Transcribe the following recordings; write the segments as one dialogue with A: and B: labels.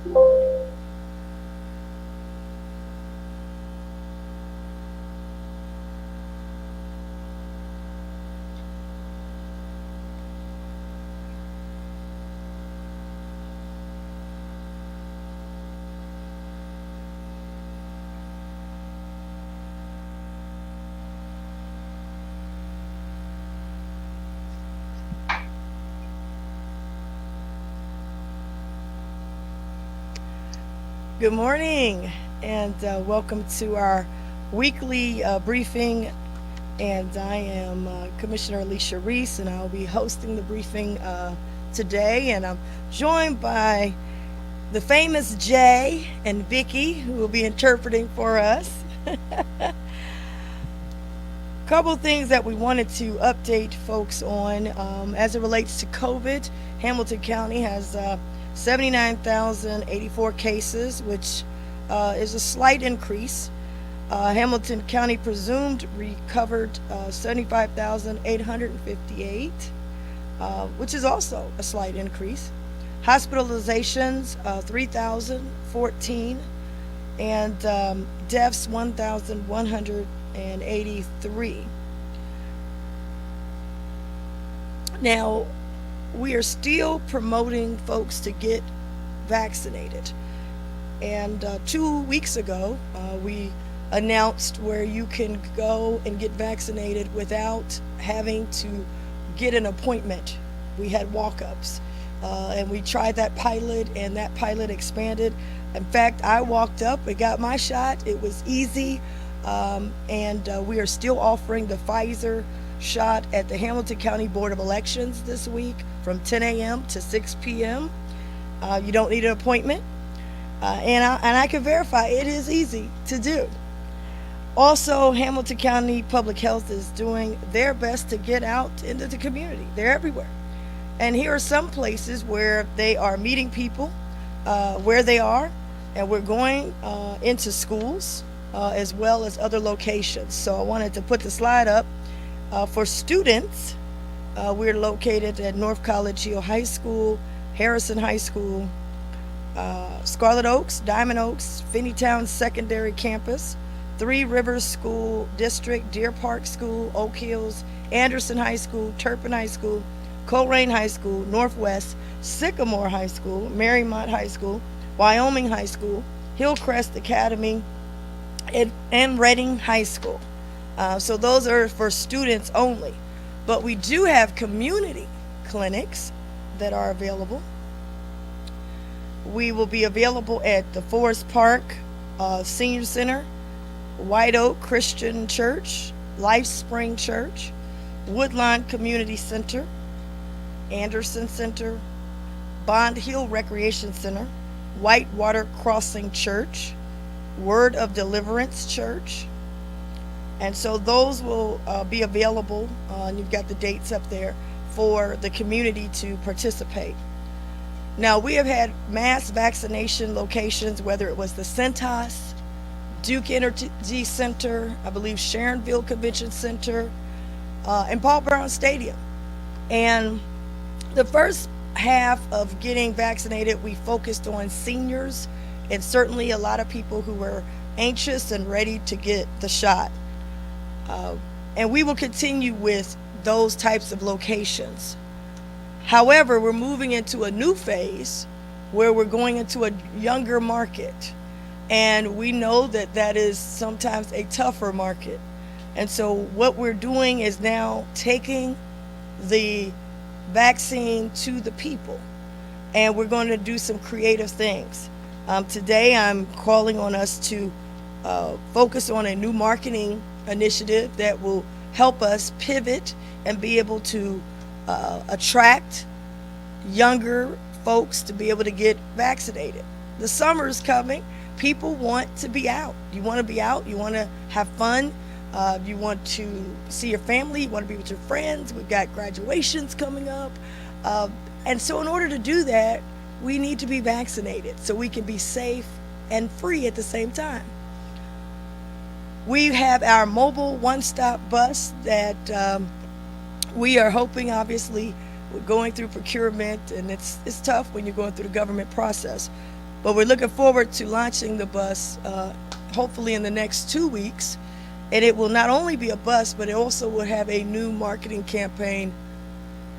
A: Good morning, and welcome to our weekly briefing. And I am Commissioner Alicia Reese, and I'll be hosting the briefing today. And I'm joined by the famous Jay and Vicky, who will be interpreting for us. Couple things that we wanted to update folks on as it relates to COVID. Hamilton County has 79,084 cases, which is a slight increase. Hamilton County presumed recovered 75,858, which is also a slight increase. Hospitalizations 3,014, and deaths 1,183. Now, we are still promoting folks to get vaccinated. And 2 weeks ago, we announced where you can go and get vaccinated without having to get an appointment. We had walk-ups, and we tried that pilot, and that pilot expanded. In fact, I walked up and got my shot. It was easy, and we are still offering the Pfizer shot at the Hamilton County Board of Elections this week from 10 a.m. to 6 p.m. You don't need an appointment, and I can verify it is easy to do. Also, Hamilton County Public Health is doing their best to get out into the community. They're everywhere. And here are some places where they are meeting people where they are, and we're going into schools as well as other locations. So I wanted to put the slide up. For students, we're located at North College Hill High School, Harrison High School, Scarlet Oaks, Diamond Oaks, Finneytown Secondary Campus, Three Rivers School District, Deer Park School, Oak Hills, Anderson High School, Turpin High School, Colerain High School, Northwest, Sycamore High School, Marymount High School, Wyoming High School, Hillcrest Academy, and Reading High School. So those are for students only. But we do have community clinics that are available. We will be available at the Forest Park Senior Center, White Oak Christian Church, Life Spring Church, Woodlawn Community Center, Anderson Center, Bond Hill Recreation Center, Whitewater Crossing Church, Word of Deliverance Church. And so those will be available, and you've got the dates up there for the community to participate. Now, we have had mass vaccination locations, whether it was the Centos, Duke Energy Center, I believe Sharonville Convention Center, and Paul Brown Stadium. And the first half of getting vaccinated, we focused on seniors and certainly a lot of people who were anxious and ready to get the shot. And we will continue with those types of locations. However, we're moving into a new phase where we're going into a younger market. And we know that that is sometimes a tougher market. And so what we're doing is now taking the vaccine to the people. And we're going to do some creative things. Today, I'm calling on us to focus on a new marketing initiative that will help us pivot and be able to attract younger folks to be able to get vaccinated. The summer is coming. People want to be out. You want to be out. You want to have fun. You want to see your family. You want to be with your friends. We've got graduations coming up. And so in order to do that, we need to be vaccinated so we can be safe and free at the same time. We have our mobile one-stop bus that we are hoping, obviously, we're going through procurement, and it's tough when you're going through the government process. But we're looking forward to launching the bus, hopefully in the next 2 weeks. And it will not only be a bus, but it also will have a new marketing campaign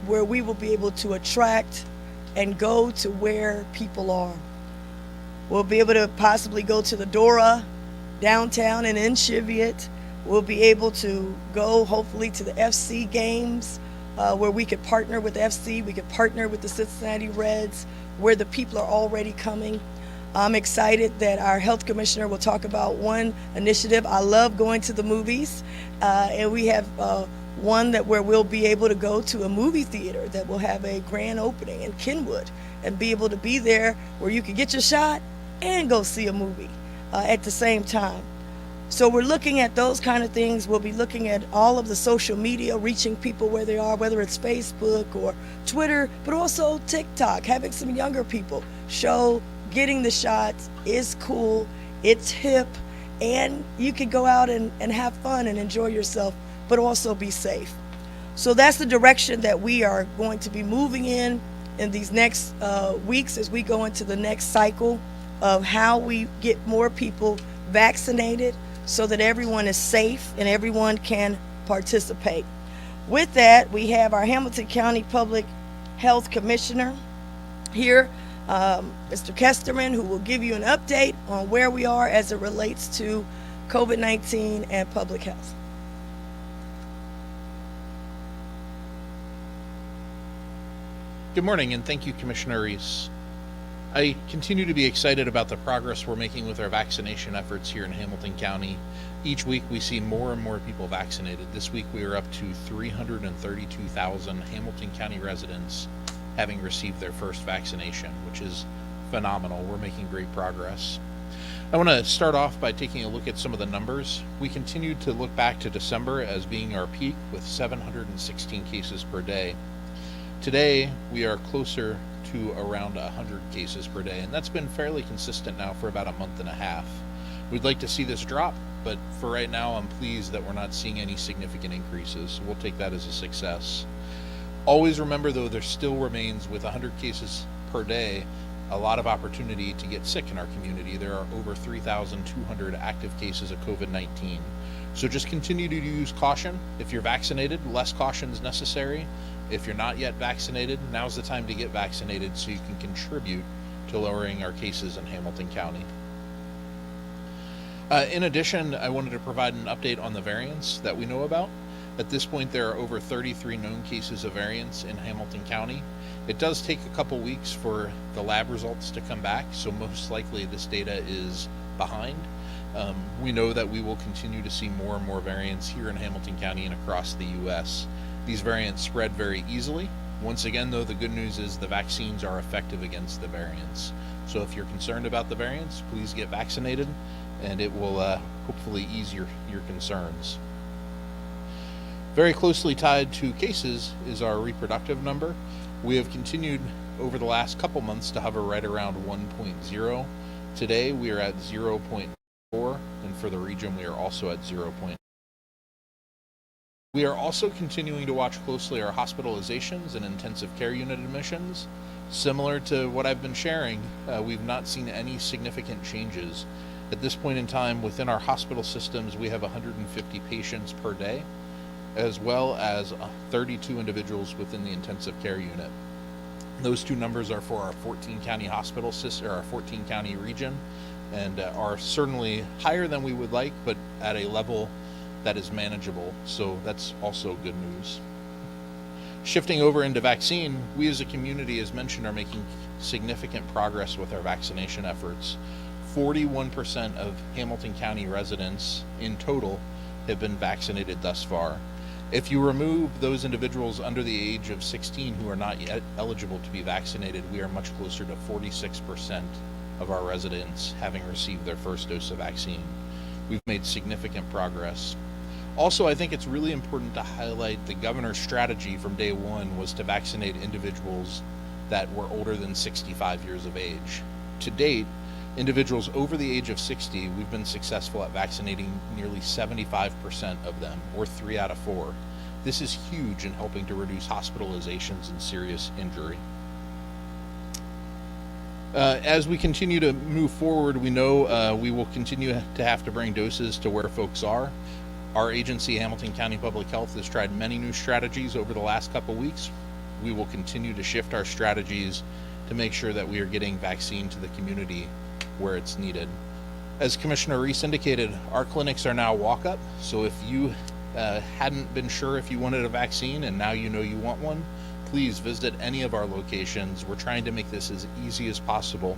A: where we will be able to attract and go to where people are. We'll be able to possibly go to the Dora downtown and in Cheviot. We'll be able to go hopefully to the FC games where we could partner with FC, we could partner with the Cincinnati Reds, where the people are already coming. I'm excited that our health commissioner will talk about one initiative. I love going to the movies, and we have one that where we'll be able to go to a movie theater that will have a grand opening in Kenwood and be able to be there where you can get your shot and go see a movie at the same time. So we're looking at those kind of things. We'll be looking at all of the social media, reaching people where they are, whether it's Facebook or Twitter, but also TikTok, having some younger people show getting the shots is cool, it's hip, and you can go out and have fun and enjoy yourself, but also be safe. So that's the direction that we are going to be moving in these next weeks as we go into the next cycle of how we get more people vaccinated so that everyone is safe and everyone can participate. With that, we have our Hamilton County Public Health Commissioner here, Mr. Kesterman, who will give you an update on where we are as it relates to COVID-19 and public health.
B: Good morning, and thank you, Commissioner Reese. I continue to be excited about the progress we're making with our vaccination efforts here in Hamilton County. Each week we see more and more people vaccinated. This week we are up to 332,000 Hamilton County residents having received their first vaccination, which is phenomenal. We're making great progress. I want to start off by taking a look at some of the numbers. We continue to look back to December as being our peak with 716 cases per day. Today we are closer to around 100 cases per day, and that's been fairly consistent now for about a month and a half. We'd like to see this drop, but for right now I'm pleased that we're not seeing any significant increases. We'll take that as a success. Always remember though, there still remains, with 100 cases per day, a lot of opportunity to get sick in our community. There are over 3,200 active cases of COVID-19. So just continue to use caution. If you're vaccinated, less caution is necessary. If you're not yet vaccinated, now's the time to get vaccinated so you can contribute to lowering our cases in Hamilton County. In addition, I wanted to provide an update on the variants that we know about. At this point, there are over 33 known cases of variants in Hamilton County. It does take a couple weeks for the lab results to come back, so most likely this data is behind. We know that we will continue to see more and more variants here in Hamilton County and across the U.S. These variants spread very easily. Once again, though, the good news is the vaccines are effective against the variants. So if you're concerned about the variants, please get vaccinated, and it will hopefully ease your concerns. Very closely tied to cases is our reproductive number. We have continued over the last couple months to hover right around 1.0. Today we are at 0.4, and for the region we are also at 0.0. We are also continuing to watch closely our hospitalizations and intensive care unit admissions. Similar to what I've been sharing, we've not seen any significant changes. At this point in time, within our hospital systems, we have 150 patients per day, as well as 32 individuals within the intensive care unit. Those two numbers are for our 14 county hospital system, or our 14 county region, and are certainly higher than we would like, but at a level that is manageable. So that's also good news. Shifting over into vaccine, we as a community, as mentioned, are making significant progress with our vaccination efforts. 41% of Hamilton County residents in total have been vaccinated thus far. If you remove those individuals under the age of 16 who are not yet eligible to be vaccinated, we are much closer to 46% of our residents having received their first dose of vaccine. We've made significant progress. Also, I think it's really important to highlight the governor's strategy from day one was to vaccinate individuals that were older than 65 years of age. To date, individuals over the age of 60, we've been successful at vaccinating nearly 75% of them, or 3 out of 4. This is huge in helping to reduce hospitalizations and serious injury. As we continue to move forward, we know we will continue to have to bring doses to where folks are. Our agency, Hamilton County Public Health, has tried many new strategies over the last couple weeks. We will continue to shift our strategies to make sure that we are getting vaccine to the community where it's needed. As Commissioner Reese indicated, our clinics are now walk-up, so if you hadn't been sure if you wanted a vaccine and now you know you want one, please visit any of our locations. We're trying to make this as easy as possible.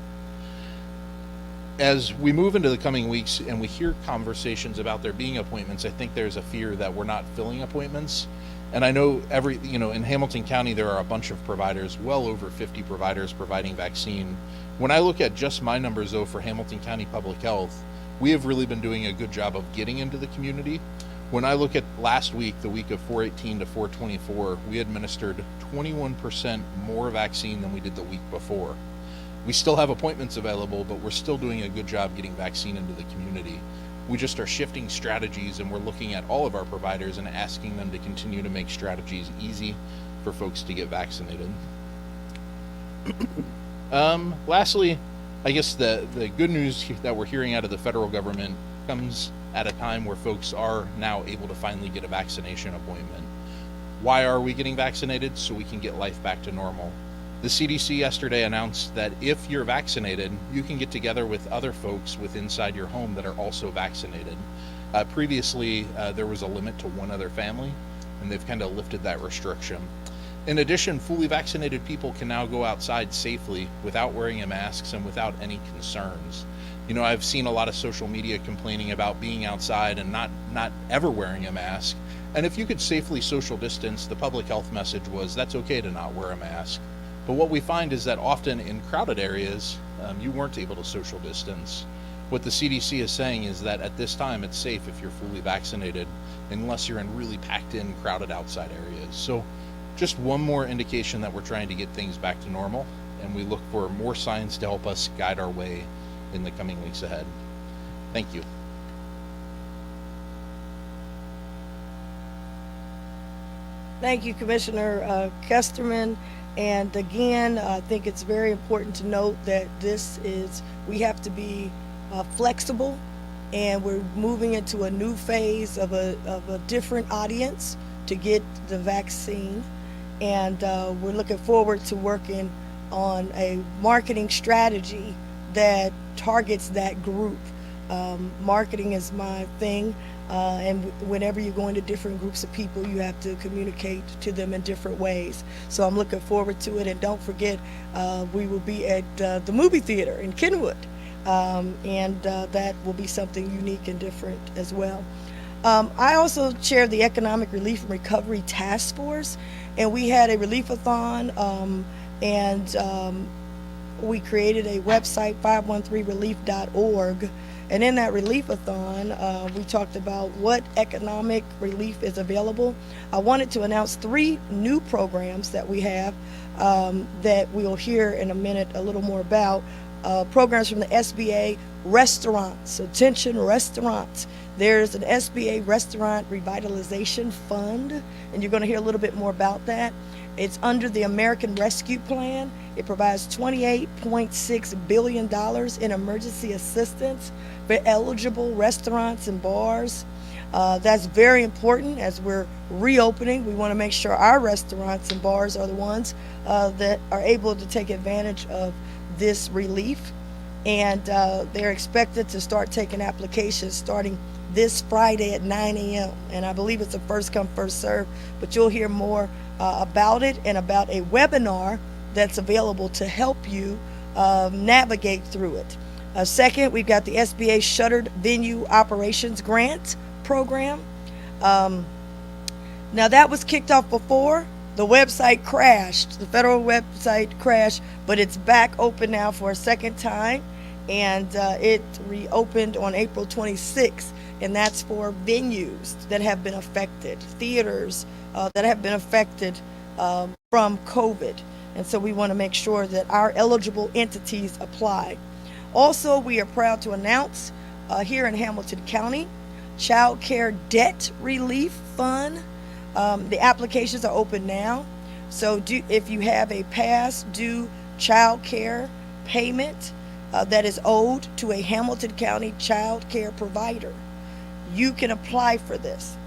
B: As we move into the coming weeks and we hear conversations about there being appointments, I think there's a fear that we're not filling appointments. And I know in Hamilton County, there are a bunch of providers, well over 50 providers providing vaccine. When I look at just my numbers though for Hamilton County Public Health, we have really been doing a good job of getting into the community. When I look at last week, the week of 4/18 to 4/24, we administered 21% more vaccine than we did the week before. We still have appointments available, but we're still doing a good job getting vaccine into the community. We just are shifting strategies, and we're looking at all of our providers and asking them to continue to make strategies easy for folks to get vaccinated. Lastly, I guess the good news that we're hearing out of the federal government comes at a time where folks are now able to finally get a vaccination appointment. Why are we getting vaccinated? So we can get life back to normal. The CDC yesterday announced that if you're vaccinated, you can get together with other folks inside your home that are also vaccinated. Previously, there was a limit to one other family, and they've kind of lifted that restriction. In addition, fully vaccinated people can now go outside safely without wearing a mask and without any concerns. You know, I've seen a lot of social media complaining about being outside and not ever wearing a mask. And if you could safely social distance, the public health message was that's okay to not wear a mask. But what we find is that often in crowded areas, you weren't able to social distance. What the CDC is saying is that at this time, it's safe if you're fully vaccinated, unless you're in really packed in, crowded outside areas. So just one more indication that we're trying to get things back to normal, and we look for more science to help us guide our way in the coming weeks ahead. Thank you.
A: Thank you, Commissioner Kesterman. And again, I think it's very important to note that we have to be flexible, and we're moving into a new phase of a different audience to get the vaccine. And we're looking forward to working on a marketing strategy that targets that group. Marketing is my thing, and whenever you're going to different groups of people, you have to communicate to them in different ways. So I'm looking forward to it, and don't forget, we will be at the movie theater in Kenwood, and that will be something unique and different as well. I also chair the Economic Relief and Recovery Task Force, and we had a relief-a-thon, and we created a website, 513relief.org, and in that relief-a-thon, we talked about what economic relief is available. I wanted to announce 3 new programs that we have that we'll hear in a minute a little more about. Programs from the SBA restaurants, attention restaurants. There's an SBA Restaurant Revitalization Fund, and you're going to hear a little bit more about that. It's under the American Rescue Plan. It provides $28.6 billion in emergency assistance for eligible restaurants and bars. That's very important as we're reopening. We want to make sure our restaurants and bars are the ones that are able to take advantage of this relief. And they're expected to start taking applications starting this Friday at 9 a.m. And I believe it's a first come, first serve, but you'll hear more about it and about a webinar that's available to help you navigate through it. Second, we've got the SBA Shuttered Venue Operations Grant Program. Now that was kicked off before. The website crashed, the federal website crashed, but it's back open now for a second time, and it reopened on April 26th, and that's for venues that have been affected, theaters that have been affected from COVID. And so we want to make sure that our eligible entities apply. Also, we are proud to announce here in Hamilton County, Child Care Debt Relief Fund. The applications are open now. So if you have a past due child care payment that is owed to a Hamilton County child care provider. You can apply for this.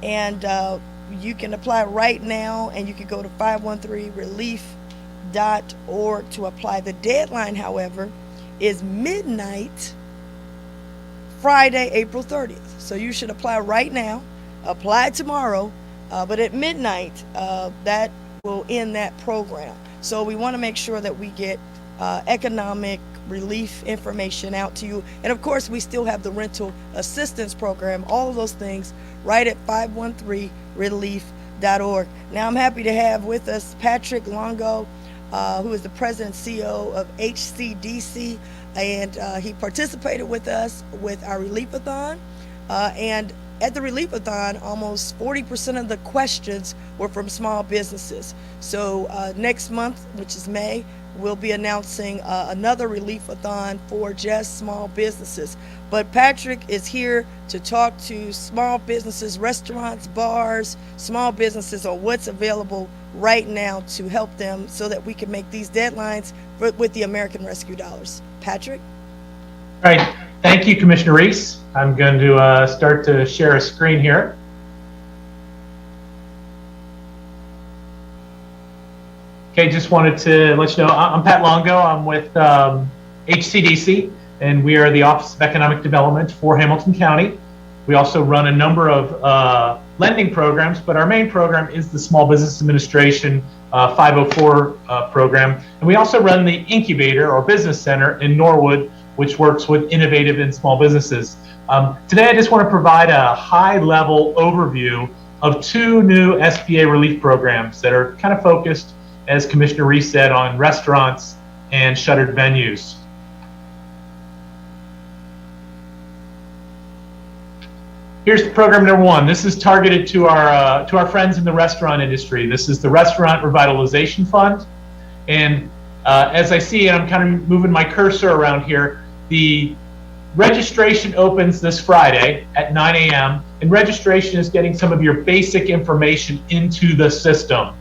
A: And you can apply right now, and you can go to 513relief.org to apply. The deadline, however, is midnight Friday, April 30th. So you should apply right now, apply tomorrow, but at midnight, that will end that program. So we want to make sure that we get economic relief information out to you. And of course, we still have the rental assistance program, all of those things right at 513relief.org. Now, I'm happy to have with us Patrick Longo, who is the president and CEO of HCDC, and he participated with us with our Relief-a-thon. And at the Relief-a-thon, almost 40% of the questions were from small businesses. So next month, which is May, we'll be announcing another Relief-a-thon for just small businesses. But Patrick is here to talk to small businesses, restaurants, bars, small businesses on what's available right now to help them so that we can make these deadlines with the American Rescue Dollars. Patrick?
C: All right. Thank you, Commissioner Reese. I'm going to start to share a screen here. Okay, just wanted to let you know, I'm Pat Longo. I'm with HCDC, and we are the Office of Economic Development for Hamilton County. We also run a number of lending programs, but our main program is the Small Business Administration 504 program. And we also run the Incubator or Business Center in Norwood, which works with innovative and small businesses. Today, I just want to provide a high-level overview of two new SBA relief programs that are kind of focused, as Commissioner Reese said, on restaurants and shuttered venues. Here's program number one. This is targeted to our friends in the restaurant industry. This is the Restaurant Revitalization Fund. And as I see, and I'm kind of moving my cursor around here, the registration opens this Friday at 9 a.m. and registration is getting some of your basic information into the system.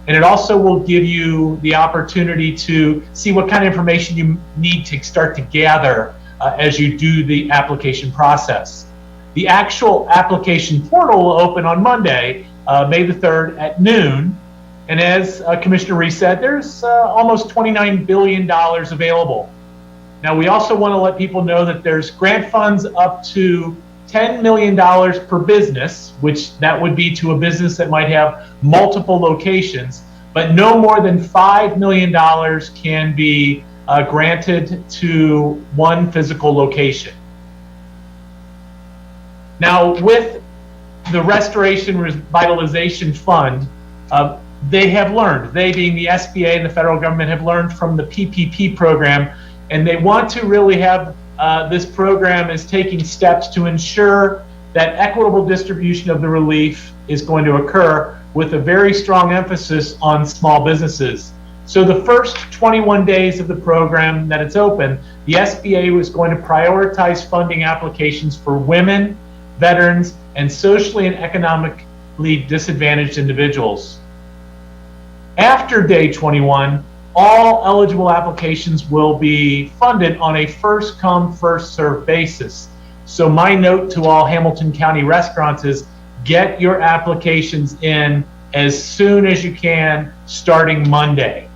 C: And it also will give you the opportunity to see what kind of information you need to start to gather as you do the application process. The actual application portal will open on Monday, May the 3rd at noon. And as Commissioner Reese said, there's almost $29 billion available. Now, we also want to let people know that there's grant funds up to $10 million per business, which that would be to a business that might have multiple locations, but no more than $5 million can be granted to one physical location. Now, with the Restoration Revitalization Fund, they have learned, they being the SBA and the federal government have learned from the PPP program, and they want to really have this program is taking steps to ensure that equitable distribution of the relief is going to occur with a very strong emphasis on small businesses. So the first 21 days of the program that it's open, the SBA was going to prioritize funding applications for women, veterans, and socially and economically disadvantaged individuals. After day 21, all eligible applications will be funded on a first come, first served basis. So my note to all Hamilton County restaurants is get your applications in as soon as you can, starting Monday.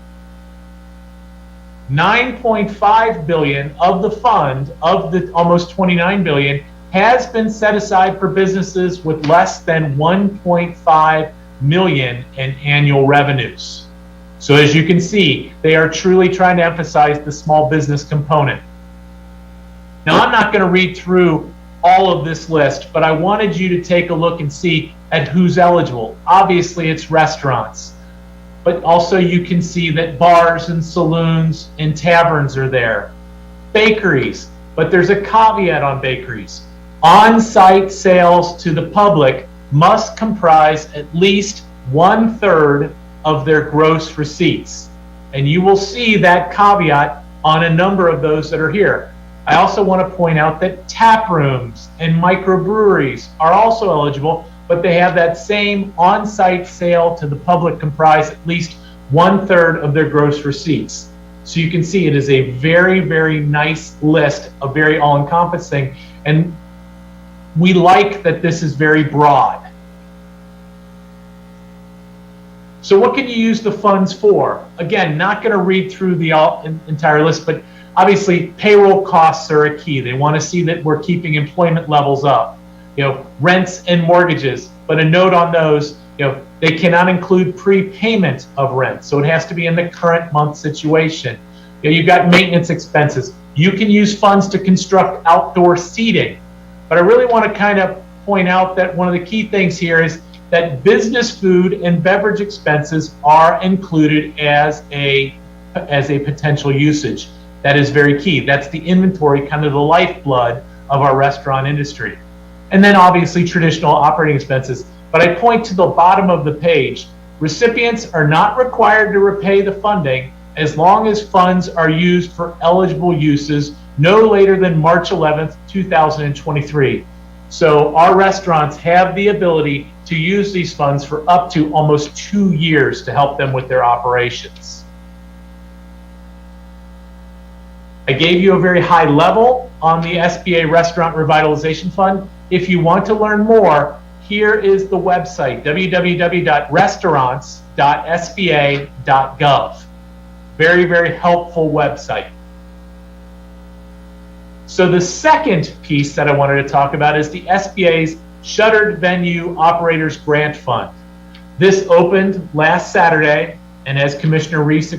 C: $9.5 billion of the fund, of the almost $29 billion, has been set aside for businesses with less than 1.5 million in annual revenues. So as you can see, they are truly trying to emphasize the small business component. Now, I'm not going to read through all of this list, but I wanted you to take a look and see at who's eligible. Obviously, it's restaurants, but also you can see that bars and saloons and taverns are there. Bakeries, but there's a caveat on bakeries. On-site sales to the public must comprise at least 1/3 of their gross receipts. And you will see that caveat on a number of those that are here. I also want to point out that tap rooms and microbreweries are also eligible, but they have that same on-site sale to the public comprise at least 1/3 of their gross receipts. So you can see it is a very, very nice list, a very all-encompassing, and we like that this is very broad. So what can you use the funds for? Again, not going to read through the entire list, but obviously payroll costs are a key. They want to see that we're keeping employment levels up. Rents and mortgages, but a note on those, they cannot include prepayment of rent. So it has to be in the current month situation. You've got maintenance expenses. You can use funds to construct outdoor seating. But I really want to kind of point out that one of the key things here is that business food and beverage expenses are included as a potential usage. That is very key. That's the inventory, kind of the lifeblood of our restaurant industry. And then obviously traditional operating expenses. But I point to the bottom of the page. Recipients are not required to repay the funding as long as funds are used for eligible uses no later than March 11th, 2023. So our restaurants have the ability to use these funds for up to almost 2 years to help them with their operations. I gave you a very high level on the SBA Restaurant Revitalization Fund. If you want to learn more, here is the website, www.restaurants.sba.gov. Very, very helpful website. So the second piece that I wanted to talk about is the SBA's Shuttered Venue Operators Grant Fund. This opened last Saturday, and as Commissioner Reese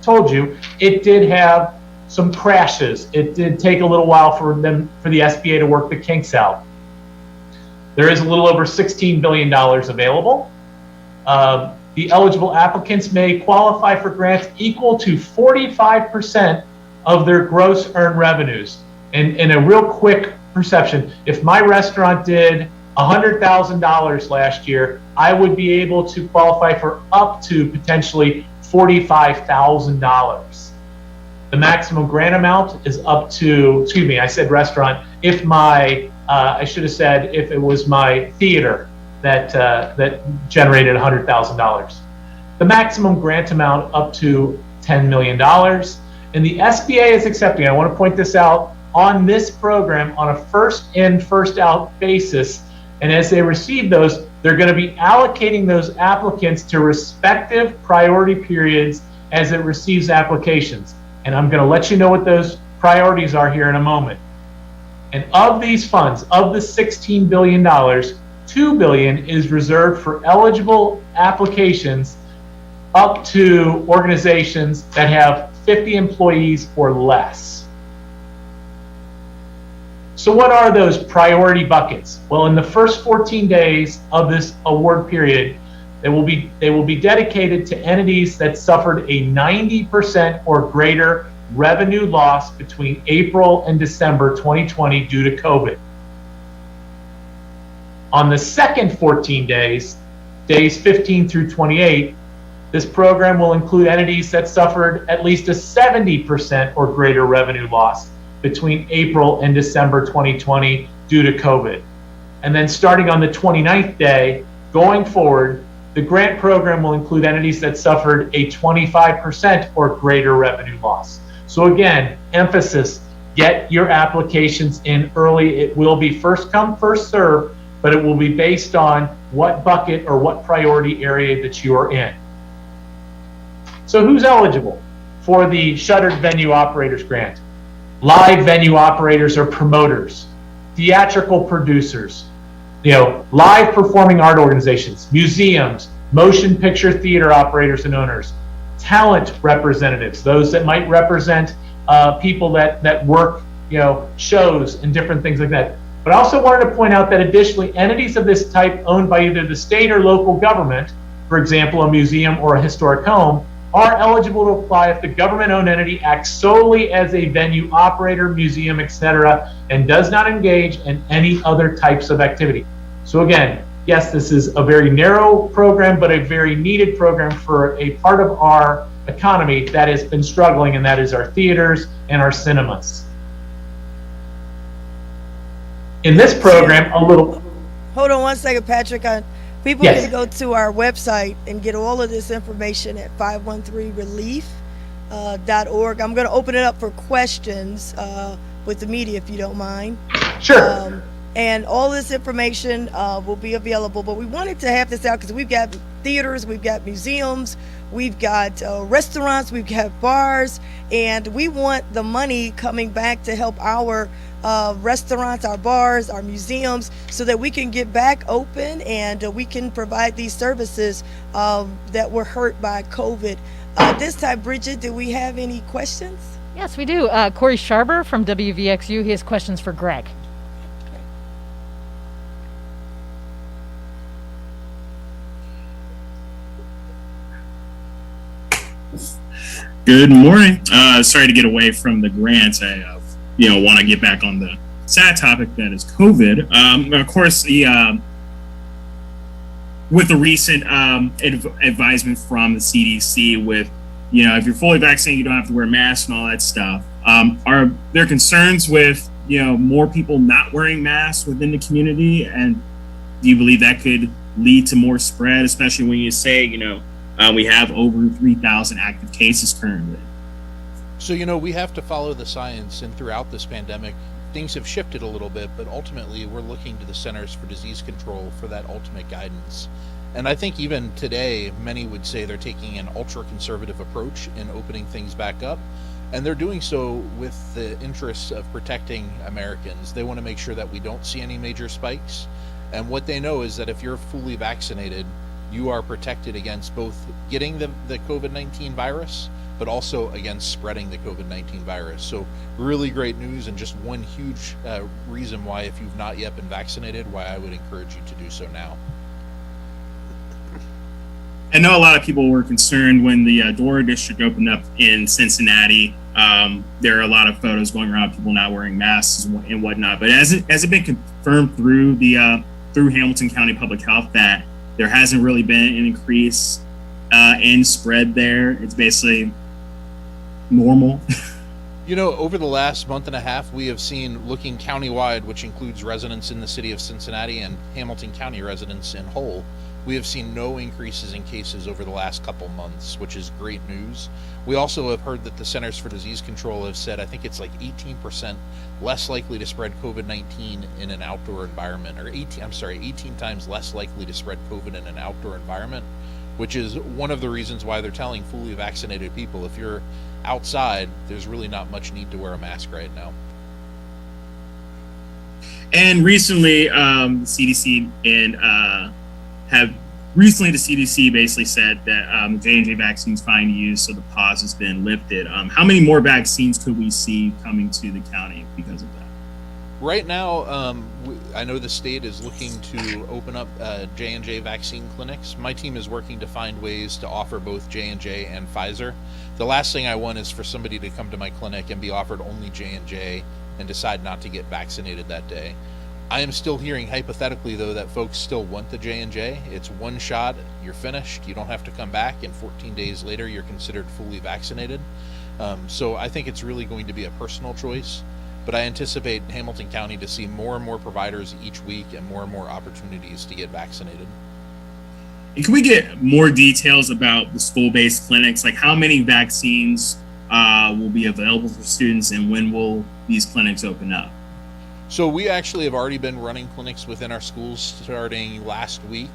C: told you, it did have some crashes. It did take a little while for the SBA to work the kinks out. There is a little over $16 billion available. The eligible applicants may qualify for grants equal to 45% of their gross earned revenues. And in a real quick perception, if my restaurant did $100,000 last year, I would be able to qualify for up to potentially $45,000. The maximum grant amount is up to, I said restaurant, if my, I should have said if it was my theater that generated $100,000. The maximum grant amount up to $10 million. And the SBA is accepting, I want to point this out, on this program on a first in, first out basis. And as they receive those, they're going to be allocating those applicants to respective priority periods as it receives applications. And I'm going to let you know what those priorities are here in a moment. And of these funds, of the $16 billion, $2 billion is reserved for eligible applications up to organizations that have 50 employees or less. So what are those priority buckets? Well, in the first 14 days of this award period, they will be dedicated to entities that suffered a 90% or greater revenue loss between April and December 2020 due to COVID. On the second 14 days, days 15 through 28, this program will include entities that suffered at least a 70% or greater revenue loss between April and December 2020 due to COVID. And then starting on the 29th day, going forward, the grant program will include entities that suffered a 25% or greater revenue loss. So again, emphasis, get your applications in early. It will be first come, first serve, but it will be based on what bucket or what priority area that you are in. So who's eligible for the Shuttered Venue Operators Grant? Live venue operators or promoters, theatrical producers, live performing art organizations, museums, motion picture theater operators and owners, talent representatives, those that might represent people that work, shows and different things like that. But I also wanted to point out that additionally, entities of this type owned by either the state or local government, for example, a museum or a historic home, are eligible to apply if the government-owned entity acts solely as a venue operator, museum, etc., and does not engage in any other types of activity. So again, yes, this is a very narrow program, but a very needed program for a part of our economy that has been struggling, and that is our theaters and our cinemas. In this program,
A: Hold on one second, Patrick. People
C: Yes.
A: can go to our website and get all of this information at 513 Relief. .org. I'm going to open it up for questions with the media, if you don't mind.
C: Sure.
A: And all this information will be available. But we wanted to have this out because we've got theaters, we've got museums, we've got restaurants, we've got bars, and we want the money coming back to help our restaurants, our bars, our museums, so that we can get back open and we can provide these services that were hurt by COVID. This time, Bridget, do we have any questions?
D: Yes, we do. Corey Sharber from WVXU. He has questions for Greg.
E: Good morning. Sorry to get away from the grants. I, want to get back on the sad topic that is COVID. Of course, with the recent advisement from the CDC, with if you're fully vaccinated, you don't have to wear masks and all that stuff. Are there concerns with more people not wearing masks within the community, and do you believe that could lead to more spread, especially when you say we have over 3,000 active cases currently?
B: So, we have to follow the science, and throughout this pandemic, things have shifted a little bit, but ultimately we're looking to the Centers for Disease Control for that ultimate guidance. And I think even today, many would say they're taking an ultra-conservative approach in opening things back up, and they're doing so with the interests of protecting Americans. They want to make sure that we don't see any major spikes, and what they know is that if you're fully vaccinated, you are protected against both getting the COVID-19 virus, but also against spreading the COVID-19 virus. So really great news, and just one huge reason why, if you've not yet been vaccinated, why I would encourage you to do so now.
E: I know a lot of people were concerned when the Dora district opened up in Cincinnati. There are a lot of photos going around, people not wearing masks and whatnot. But has it been confirmed through through Hamilton County Public Health that there hasn't really been an increase in spread there? It's basically normal.
B: Over the last month and a half, we have seen, looking countywide, which includes residents in the city of Cincinnati and Hamilton County residents in whole, we have seen no increases in cases over the last couple months, which is great news. We also have heard that the Centers for Disease Control have said, I think it's like 18% less likely to spread COVID-19 in an outdoor environment, or 18 times less likely to spread COVID in an outdoor environment, which is one of the reasons why they're telling fully vaccinated people, if you're outside, there's really not much need to wear a mask right now.
E: And recently, the CDC the CDC basically said that J&J vaccine is fine to use, so the pause has been lifted. How many more vaccines could we see coming to the county because of that?
B: Right now, I know the state is looking to open up J&J vaccine clinics. My team is working to find ways to offer both J&J and Pfizer. The last thing I want is for somebody to come to my clinic and be offered only J&J and decide not to get vaccinated that day. I am still hearing, hypothetically though, that folks still want the J&J. It's one shot, you're finished, you don't have to come back, and 14 days later you're considered fully vaccinated. So I think it's really going to be a personal choice, but I anticipate Hamilton County to see more and more providers each week and more opportunities to get vaccinated.
E: And can we get more details about the school-based clinics? Like, how many vaccines will be available for students, and when will these clinics open up?
B: So we actually have already been running clinics within our schools starting last week,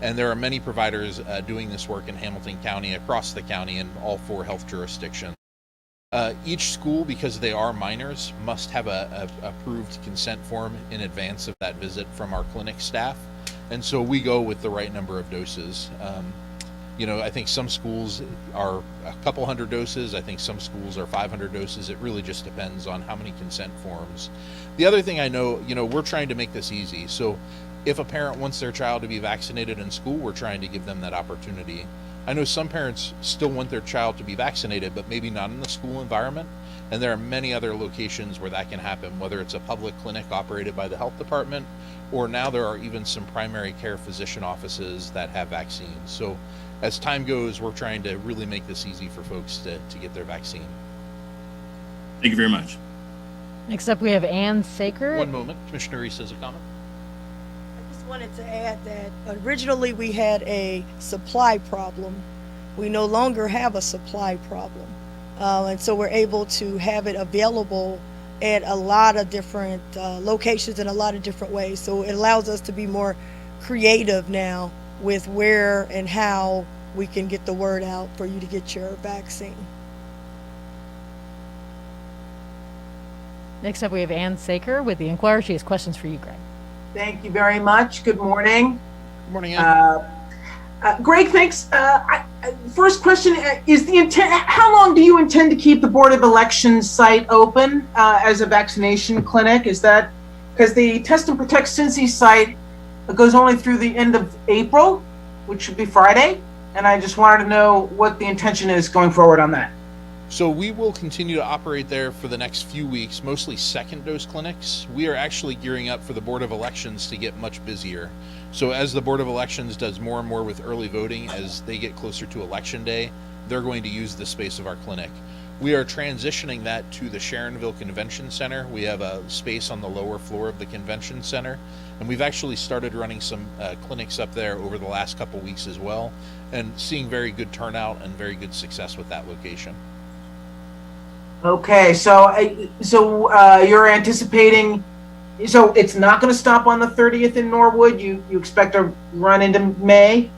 B: and there are many providers doing this work in Hamilton County, across the county, in all 4 health jurisdictions. Each school, because they are minors, must have a approved consent form in advance of that visit from our clinic staff, and so we go with the right number of doses. I think some schools are a couple hundred doses. I think some schools are 500 doses. It really just depends on how many consent forms. The other thing I know, we're trying to make this easy. So if a parent wants their child to be vaccinated in school, we're trying to give them that opportunity. I know some parents still want their child to be vaccinated, but maybe not in the school environment. And there are many other locations where that can happen, whether it's a public clinic operated by the health department, or now there are even some primary care physician offices that have vaccines. So as time goes, we're trying to really make this easy for folks to get their vaccine.
E: Thank you very much.
D: Next up, we have Ann Saker.
B: One moment. Commissioner Reese has a comment.
A: I just wanted to add that originally we had a supply problem. We no longer have a supply problem. And so we're able to have it available at a lot of different locations in a lot of different ways. So it allows us to be more creative now with where and how we can get the word out for you to get your vaccine.
D: Next up, we have Ann Saker with the Inquirer. She has questions for you, Greg.
F: Thank you very much. Good morning.
B: Good morning, Ann.
F: Greg, thanks. First question is the intent. How long do you intend to keep the Board of Elections site open as a vaccination clinic? Is that because the Test and Protect Cincy site goes only through the end of April, which should be Friday? And I just wanted to know what the intention is going forward on that.
B: So we will continue to operate there for the next few weeks, mostly second dose clinics. We are actually gearing up for the Board of Elections to get much busier. So as the Board of Elections does more and more with early voting, as they get closer to Election Day, they're going to use the space of our clinic. We are transitioning that to the Sharonville Convention Center. We have a space on the lower floor of the Convention Center, and we've actually started running some clinics up there over the last couple weeks as well, and seeing very good turnout and very good success with that location.
F: Okay, so you're anticipating, so it's not going to stop on the 30th in Norwood. You expect to run into May?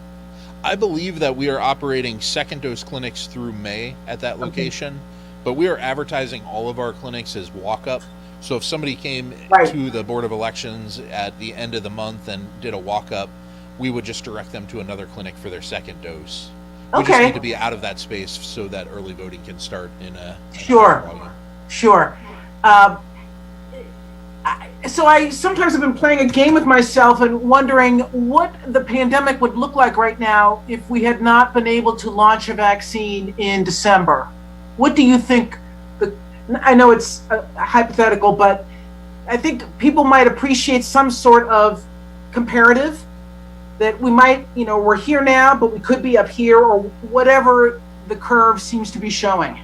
B: I believe that we are operating second dose clinics through May at that location, but we are advertising all of our clinics as walk-up. So if somebody came to the Board of Elections at the end of the month and did a walk-up, we would just direct them to another clinic for their second dose. We just need to be out of that space so that early voting can start in a
F: Sure. So I sometimes have been playing a game with myself and wondering what the pandemic would look like right now if we had not been able to launch a vaccine in December. What do you think? I know it's hypothetical, but I think people might appreciate some sort of comparative that we might, we're here now, but we could be up here, or whatever the curve seems to be showing.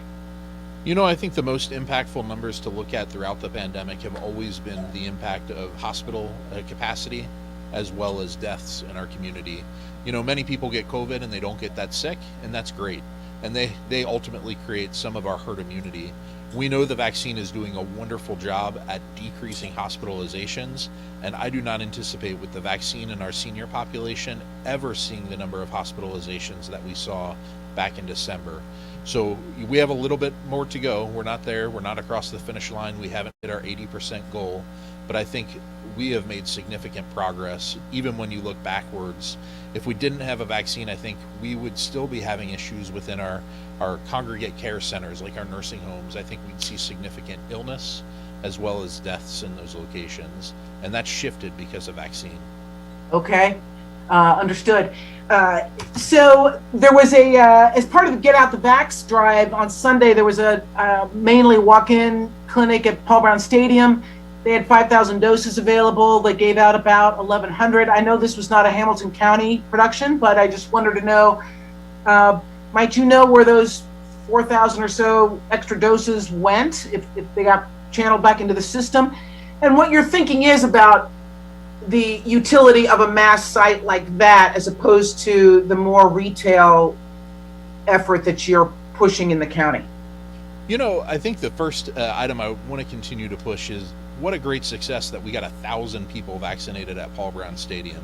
B: I think the most impactful numbers to look at throughout the pandemic have always been the impact of hospital capacity as well as deaths in our community. Many people get COVID and they don't get that sick, and that's great. And they ultimately create some of our herd immunity. We know the vaccine is doing a wonderful job at decreasing hospitalizations, and I do not anticipate with the vaccine in our senior population ever seeing the number of hospitalizations that we saw back in December. So we have a little bit more to go. We're not there. We're not across the finish line. We haven't hit our 80% goal, but I think we have made significant progress. Even when you look backwards, if we didn't have a vaccine, I think we would still be having issues within our congregate care centers, like our nursing homes. I think we'd see significant illness as well as deaths in those locations, and that's shifted because of vaccine.
F: Okay, understood. So there was as part of the Get Out the Vax drive on Sunday, there was a mainly walk-in clinic at Paul Brown Stadium. They had 5,000 doses available. They gave out about 1,100. I know this was not a Hamilton County production, but I just wanted to know, might you know where those 4,000 or so extra doses went, if they got channeled back into the system? And what your thinking is about the utility of a mass site like that as opposed to the more retail effort that you're pushing in the county?
B: I think the first item I want to continue to push is what a great success that we got 1,000 people vaccinated at Paul Brown Stadium.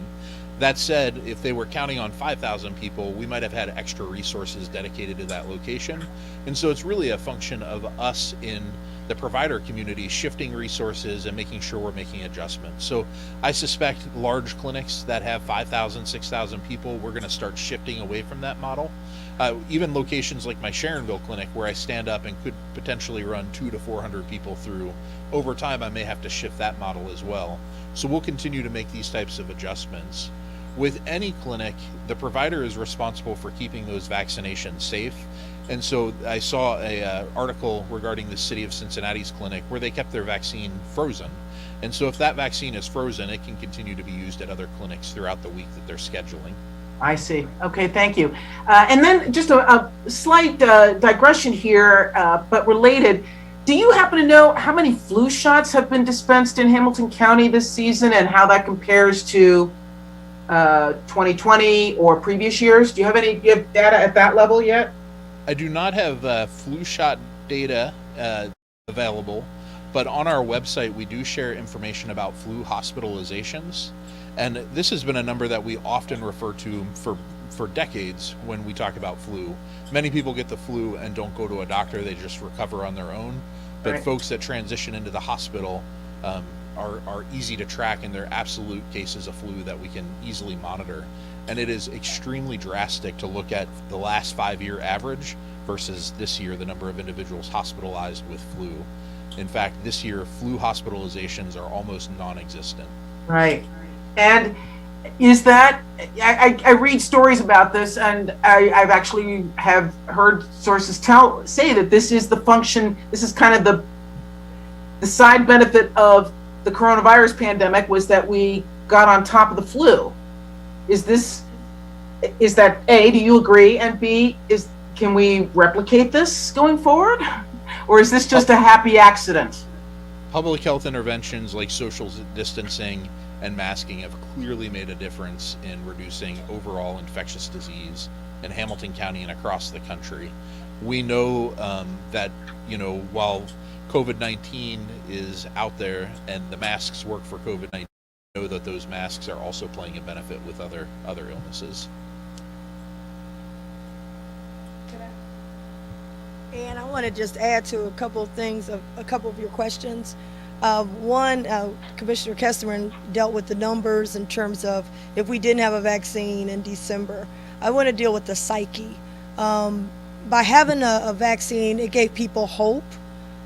B: That said, if they were counting on 5,000 people, we might have had extra resources dedicated to that location. And so it's really a function of us in the provider community shifting resources and making sure we're making adjustments. So I suspect large clinics that have 5,000, 6,000 people, we're going to start shifting away from that model. Even locations like my Sharonville clinic, where I stand up and could potentially run 200 to 400 people through, over time I may have to shift that model as well. So we'll continue to make these types of adjustments. With any clinic, the provider is responsible for keeping those vaccinations safe. And so I saw a article regarding the city of Cincinnati's clinic where they kept their vaccine frozen. And so if that vaccine is frozen, it can continue to be used at other clinics throughout the week that they're scheduling.
F: I see. Okay, thank you. And then just a slight digression here, but related. Do you happen to know how many flu shots have been dispensed in Hamilton County this season and how that compares to 2020 or previous years? Do you have data at that level yet?
B: I do not have flu shot data available, but on our website we do share information about flu hospitalizations, and this has been a number that we often refer to for decades when we talk about flu. Many people get the flu and don't go to a doctor; they just recover on their own. But
F: Right.
B: folks that transition into the hospital are easy to track, and they're absolute cases of flu that we can easily monitor. And it is extremely drastic to look at the last 5-year average versus this year, the number of individuals hospitalized with flu. In fact, this year, flu hospitalizations are almost non-existent.
F: Right. And is that, I read stories about this, and I've actually have heard sources say that this is the function, this is kind of the side benefit of the coronavirus pandemic, was that we got on top of the flu. Is that A, do you agree? And B, can we replicate this going forward? Or is this just a happy accident?
B: Public health interventions like social distancing and masking have clearly made a difference in reducing overall infectious disease in Hamilton County and across the country. We know that, while COVID-19 is out there and the masks work for COVID-19, we know that those masks are also playing a benefit with other illnesses.
A: And I want to just add to a couple of things, a couple of your questions. One, Commissioner Kesterman dealt with the numbers in terms of if we didn't have a vaccine in December. I want to deal with the psyche. By having a vaccine, it gave people hope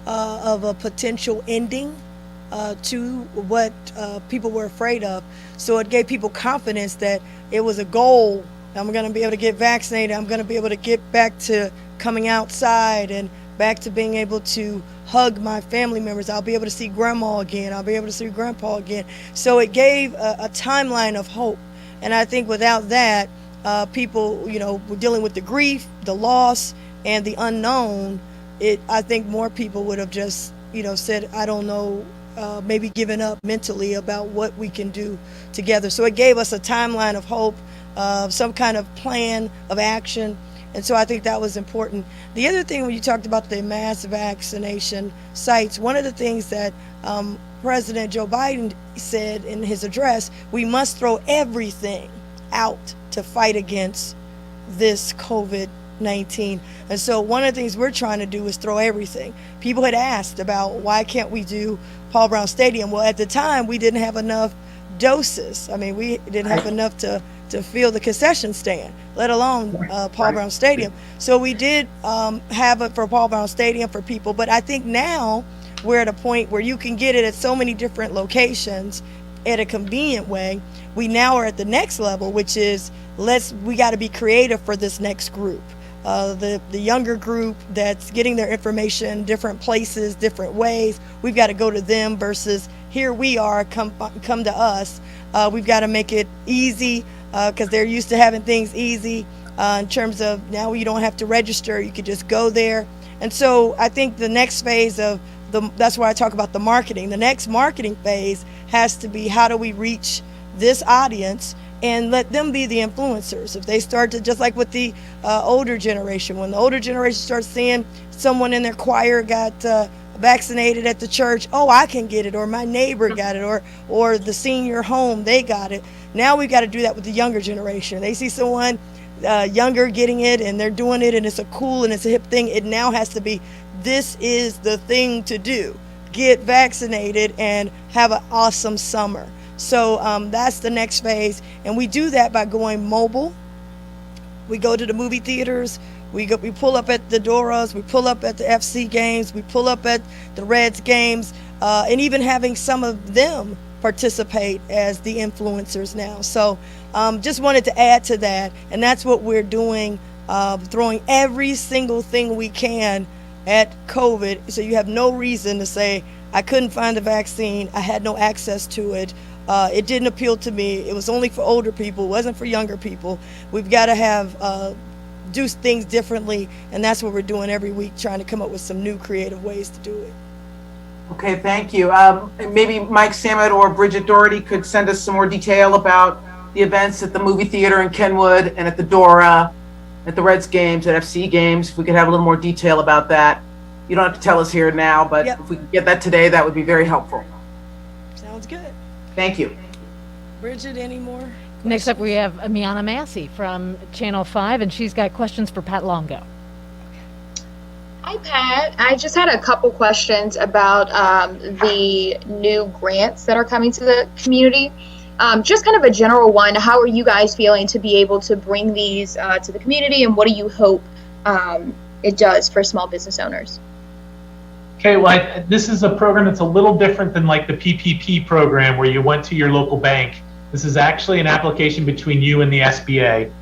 A: of a potential ending to what people were afraid of. So it gave people confidence that it was a goal. I'm going to be able to get vaccinated. I'm going to be able to get back to coming outside and back to being able to hug my family members. I'll be able to see grandma again. I'll be able to see grandpa again. So it gave a timeline of hope. And I think without that, people, were dealing with the grief, the loss, and the unknown. I think more people would have just, said, I don't know, maybe given up mentally about what we can do together. So it gave us a timeline of hope, some kind of plan of action. And so I think that was important. The other thing, when you talked about the mass vaccination sites, one of the things that President Joe Biden said in his address, we must throw everything out to fight against this COVID-19. And so one of the things we're trying to do is throw everything. People had asked about why can't we do Paul Brown Stadium? Well, at the time, we didn't have enough doses. I mean, we didn't have enough to fill the concession stand, let alone Paul Brown Stadium. So we did have it for Paul Brown Stadium for people, but I think now we're at a point where you can get it at so many different locations at a convenient way. We now are at the next level, which is we got to be creative for this next group. The younger group that's getting their information different places, different ways. We've got to go to them versus here we are, come to us. We've got to make it easy because they're used to having things easy in terms of now you don't have to register. You could just go there. And so I think the next phase that's why I talk about the marketing. The next marketing phase has to be how do we reach this audience and let them be the influencers. If they start to, just like with the older generation, when the older generation starts seeing someone in their choir got vaccinated at the church, oh, I can get it, or my neighbor got it, or the senior home, they got it. Now we've got to do that with the younger generation. They see someone younger getting it and they're doing it and it's a cool and it's a hip thing. It now has to be, this is the thing to do. Get vaccinated and have an awesome summer. So that's the next phase. And we do that by going mobile. We go to the movie theaters. We pull up at the Doras. We pull up at the FC games. We pull up at the Reds games. And even having some of them participate as the influencers now. So just wanted to add to that. And that's what we're doing, throwing every single thing we can at COVID. So you have no reason to say, I couldn't find the vaccine. I had no access to it. It didn't appeal to me. It was only for older people. It wasn't for younger people. We've got to have do things differently. And that's what we're doing every week, trying to come up with some new creative ways to do it.
F: Okay, thank you. Maybe Mike Samet or Bridget Doherty could send us some more detail about the events at the movie theater in Kenwood and at the Dora at the Reds games, at FC games. If we could have a little more detail about that. You don't have to tell us here now, but
A: Yep.
F: if we could get that today, that would be very helpful.
A: Sounds good.
F: Thank you.
A: Bridget, any more?
D: Next up, we have Miana Massey from Channel 5, and she's got questions for Pat Longo.
G: Hi, Pat. I just had a couple questions about the new grants that are coming to the community. Just kind of a general one. How are you guys feeling to be able to bring these to the community, and what do you hope it does for small business owners?
C: Okay, well, this is a program that's a little different than like the PPP program where you went to your local bank. This is actually an application between you and the SBA.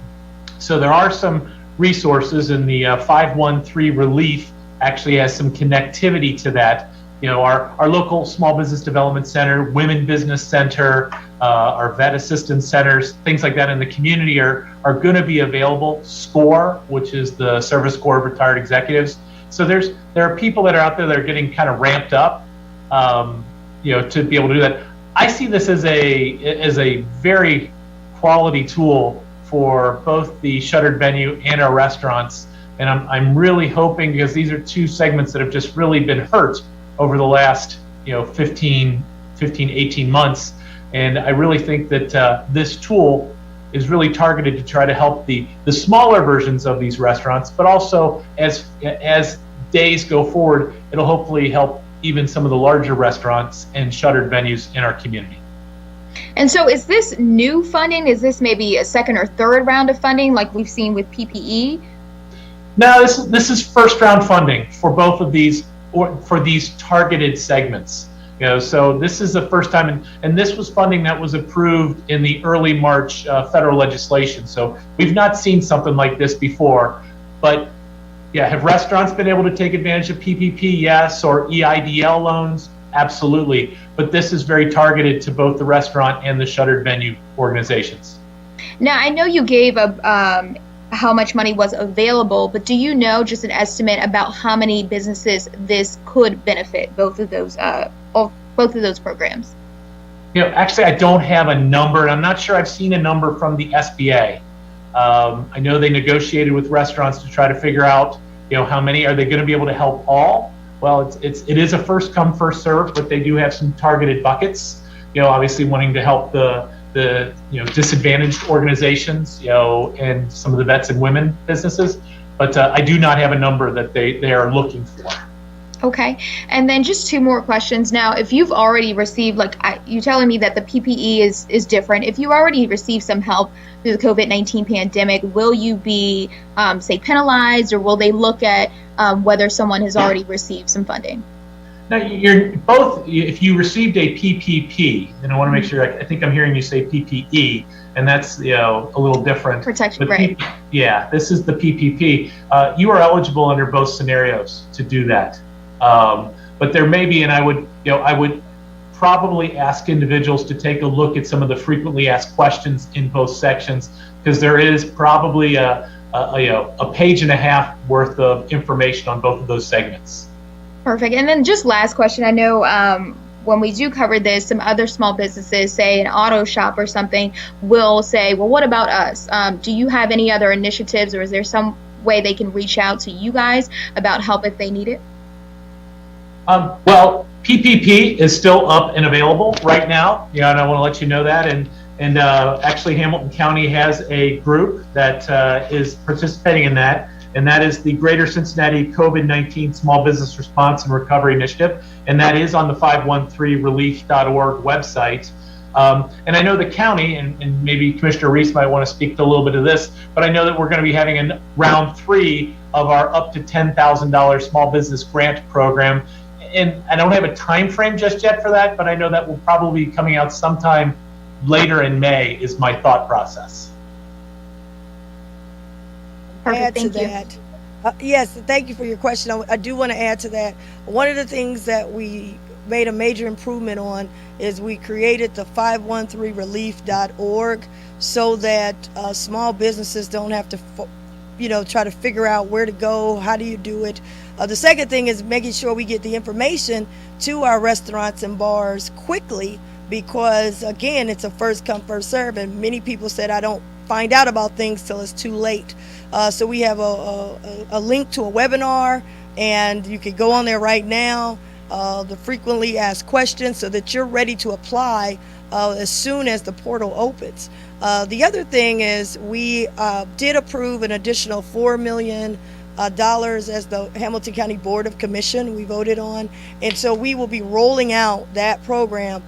C: So there are some resources, and the 513 relief actually has some connectivity to that. You know, our local small business development center, women business center, our vet assistance centers, things like that in the community are going to be available. SCORE, which is the Service Corps of Retired Executives. So there are people that are out there that are getting kind of ramped up, to be able to do that. I see this as a very quality tool for both the shuttered venue and our restaurants. And I'm really hoping, because these are two segments that have just really been hurt over the last 15, 18 months. And I really think that this tool is really targeted to try to help the smaller versions of these restaurants, but also as days go forward, it'll hopefully help even some of the larger restaurants and shuttered venues in our community.
G: And so is this new funding? Is this maybe a second or third round of funding like we've seen with PPE?
C: No, this is first round funding for both of these, or for these targeted segments. So this is the first time, and this was funding that was approved in the early March federal legislation. So we've not seen something like this before. But yeah, have restaurants been able to take advantage of PPP? Yes. Or EIDL loans? Absolutely. But this is very targeted to both the restaurant and the shuttered venue organizations.
G: Now, I know you gave how much money was available, but do you know just an estimate about how many businesses this could benefit, both of those programs?
C: Actually, I don't have a number, and I'm not sure I've seen a number from the SBA. I know they negotiated with restaurants to try to figure out, how many are they going to be able to help all. Well, it is a first come, first serve, but they do have some targeted buckets. Obviously wanting to help the disadvantaged organizations, and some of the vets and women businesses. But I do not have a number that they are looking for.
G: Okay. And then just two more questions. Now, if you've already received, you telling me that the PPE is different. If you already received some help through the COVID-19 pandemic, will you be, say, penalized, or will they look at whether someone has already received some funding?
C: Now, you're both, if you received a PPP, and I want to make sure, I think I'm hearing you say PPE, and that's, a little different.
G: Protection, right.
C: Yeah, this is the PPP. You are eligible under both scenarios to do that. But there may be, and I would probably ask individuals to take a look at some of the frequently asked questions in both sections, because there is probably a page and a half worth of information on both of those segments.
G: Perfect. And then just last question. I know when we do cover this, some other small businesses, say an auto shop or something, will say, well, what about us? Do you have any other initiatives, or is there some way they can reach out to you guys about help if they need it?
C: Well, PPP is still up and available right now. And I want to let you know that. And actually, Hamilton County has a group that is participating in that, and that is the Greater Cincinnati COVID-19 Small Business Response and Recovery Initiative, and that is on the 513relief.org website. And I know the county, and maybe Commissioner Reese might want to speak to a little bit of this, but I know that we're going to be having a round 3 of our up to $10,000 small business grant program. And I don't have a time frame just yet for that, but I know that will probably be coming out sometime later in May is my thought process.
G: Perfect.
A: Add to
G: Thank you.
A: that. Yes, thank you for your question. I do want to add to that. One of the things that we made a major improvement on is we created the 513relief.org so that small businesses don't have to try to figure out where to go, how do you do it. The second thing is making sure we get the information to our restaurants and bars quickly, because again, it's a first come, first serve, and many people said, I don't find out about things till it's too late. So we have a link to a webinar, and you can go on there right now, the frequently asked questions, so that you're ready to apply as soon as the portal opens. The other thing is we did approve an additional $4 million as the Hamilton County Board of Commission we voted on, and so we will be rolling out that program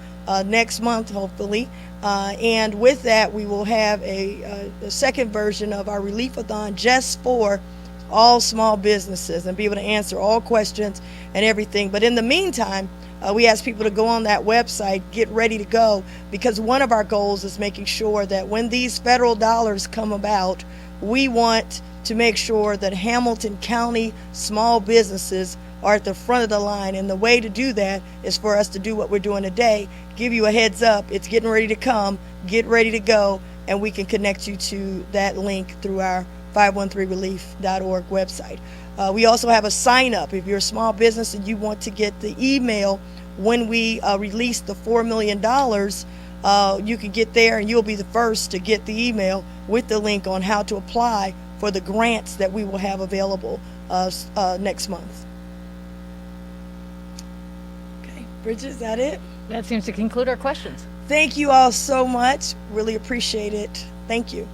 A: next month, hopefully. And with that, we will have a second version of our Relief-a-thon just for all small businesses and be able to answer all questions and everything. But in the meantime, we ask people to go on that website, get ready to go, because one of our goals is making sure that when these federal dollars come about, we want to make sure that Hamilton County small businesses are at the front of the line. And the way to do that is for us to do what we're doing today, give you a heads up, it's getting ready to come, get ready to go, and we can connect you to that link through our 513relief.org website. We also have a sign up. If you're a small business and you want to get the email when we release the $4 million, you can get there and you'll be the first to get the email with the link on how to apply for the grants that we will have available next month. Okay, Bridget, is that it?
D: That seems to conclude our questions.
A: Thank you all so much. Really appreciate it. Thank you.